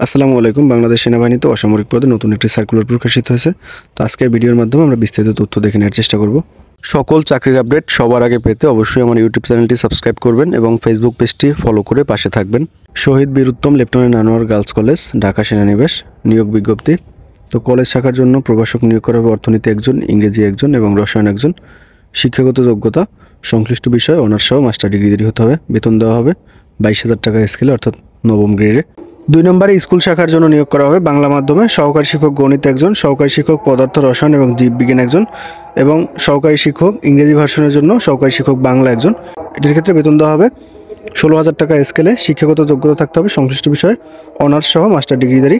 আসসালামু আলাইকুম। বাংলাদেশ সেনাবাহিনীতে অসামরিক পদে নতুন একটি সার্কুলার প্রকাশিত হয়েছে। তো আজকের ভিডিওর মাধ্যমে আমরা বিস্তারিত তথ্য দেখে নেওয়ার চেষ্টা করব। সকল চাকরির আপডেট সবার আগে পেতে অবশ্যই আমার ইউটিউব চ্যানেলটি সাবস্ক্রাইব করবেন এবং ফেসবুক পেজটি ফলো করে পাশে থাকবেন। Shaheed Bir Uttam lieutenant Anwar girls college, Dhaka সেনানিবাস। নিয়োগ বিজ্ঞপ্তি। তো কলেজ শাখার জন্য প্রভাষক নিয়োগ করা হবে অর্থনীতি একজন, ইংরেজি একজন এবং রসায়ন একজন। শিক্ষাগত যোগ্যতা সংশ্লিষ্ট বিষয়ে অনার্স সহ মাস্টার ডিগ্রি হতে হবে। বেতন দেওয়া হবে 22,000 টাকা স্কেলে অর্থাৎ নবম গ্রেডে। 2 নম্বরে স্কুল শাখার জন্য নিয়োগ করা হবে বাংলা মাধ্যমে সহকারী শিক্ষক গণিত একজন, সহকারী শিক্ষক পদার্থ রসায়ন এবং জীববিজ্ঞান একজন এবং সহকারী শিক্ষক ইংরেজি ভার্সনের জন্য সহকারী শিক্ষক বাংলা একজন। এটির ক্ষেত্রে বেতন দেওয়া হবে 16,000 টাকা স্কেলে। শিক্ষাগত যোগ্যতা থাকতে হবে সংশ্লিষ্ট বিষয়ে অনার্স সহ মাস্টার ডিগ্রিধারী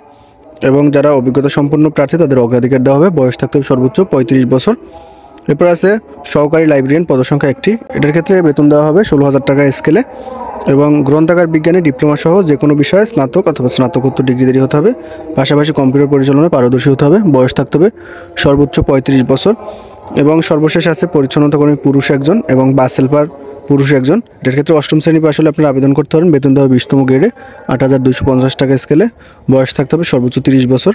এবং যারা অভিজ্ঞতা সম্পন্ন প্রার্থী তাদের অগ্রাধিকার দেওয়া হবে। বয়স থাকতে হবে সর্বোচ্চ 35 বছর। এরপর আছে সহকারী লাইব্রেরিয়ান, পদসংখ্যা 1টি। এটার ক্ষেত্রে বেতন দেওয়া হবে 16,000 টাকা স্কেলে এবং গ্রন্থাগার বিজ্ঞানে ডিপ্লোমা সহ যে কোনো বিষয়ে স্নাতক অথবা স্নাতকোত্তর ডিগ্রিধারী হতে হবে। পাশাপাশি কম্পিউটার পরিচালনায় পারদর্শী হতে হবে। বয়স থাকতে হবে সর্বোচ্চ 35 বছর এবং সর্বশেষ আছে পরিচ্ছন্নতা কর্মী পুরুষ একজন এবং বাস হেল্পার পুরুষ একজন। এটার ক্ষেত্রে 8ম শ্রেণী পাশ হলে আপনারা আবেদন করতে পারেন। বেতন দেওয়া হবে 20তম গ্রেডে 8,250 টাকা স্কেলে। বয়স থাকতে হবে সর্বোচ্চ 30 বছর।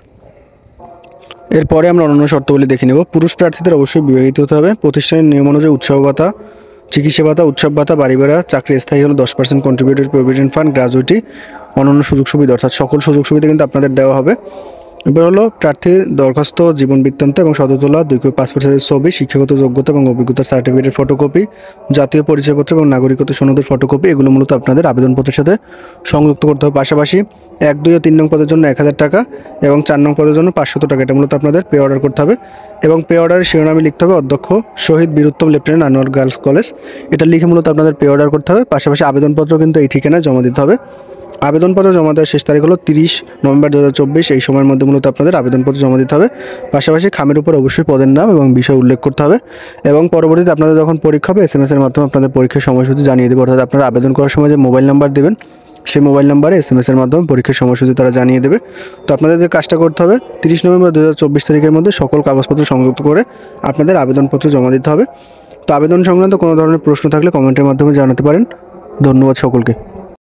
এরপরে আমরা অন্যান্য শর্তাবলী দেখে নেব। পুরুষ প্রার্থীদের অবশ্যই বিবাহিত হতে হবে। প্রতিষ্ঠানের নিয়ম অনুযায়ী উৎসব ভাতা, চিকিৎসা ভাতা, উৎসব ভাতা, বাড়ি ভাড়া, চাকরি স্থায়ী হলে 10% কন্ট্রিবিউটেড প্রভিডেন্ট ফান্ড, গ্র্যাজুইটি, অন্যান্য সুযোগ সুবিধা অর্থাৎ সকল সুযোগ সুবিধা কিন্তু আপনাদের দেওয়া হবে। এবার হলো প্রার্থীর দরখাস্ত, জীবন বৃত্তান্ত এবং সদতলা 2 কপি পাসপোর্ট সাইজের ছবি, শিক্ষাগত যোগ্যতা এবং অভিজ্ঞতার সার্টিফিকেটের ফটোকপি, জাতীয় পরিচয়পত্র এবং নাগরিকত্ব সনদের ফটোকপি, এগুলো মূলত আপনাদের আবেদনপত্রের সাথে সংযুক্ত করতে হবে। পাশাপাশি 1, 2 ও 3 নং পদের জন্য 1,000 টাকা এবং 4 নং পদের জন্য 500 টাকা, এটা মূলত আপনাদের পে অর্ডার করতে হবে এবং পে অর্ডারের শিরোনামে লিখতে হবে অধ্যক্ষ শহীদ Bir Uttam lieutenant Anwar girls college. এটা লিখে মূলত আপনাদের পে অর্ডার করতে হবে। পাশাপাশি আবেদনপত্র কিন্তু এই ঠিকানায় জমা দিতে হবে। আবেদনপত্র জমা দেওয়ার শেষ তারিখ হলো 30 নভেম্বর 2024। এই সময়ের মধ্যে মূলত আপনাদের আবেদনপত্র জমা দিতে হবে। পাশাপাশি খামের উপর অবশ্যই পদের নাম এবং বিষয় উল্লেখ করতে হবে এবং পরবর্তীতে আপনাদের যখন পরীক্ষা হবে SMS এর মাধ্যমে আপনাদের পরীক্ষার সময়সূচি জানিয়ে দেবে। অর্থাৎ আপনারা আবেদন করার সময় যে মোবাইল নাম্বার দেবেন সেই মোবাইল নাম্বারে SMS এর মাধ্যমে পরীক্ষার সময়সূচি তারা জানিয়ে দেবে। তো আপনাদের যে কাজটা করতে হবে 30 নভেম্বর 2024 তারিখের মধ্যে সকল কাগজপত্র সংযুক্ত করে আপনাদের আবেদনপত্র জমা দিতে হবে। তো আবেদন সংক্রান্ত কোনো ধরনের প্রশ্ন থাকলে কমেন্টের মাধ্যমে জানাতে পারেন। ধন্যবাদ সকলকে।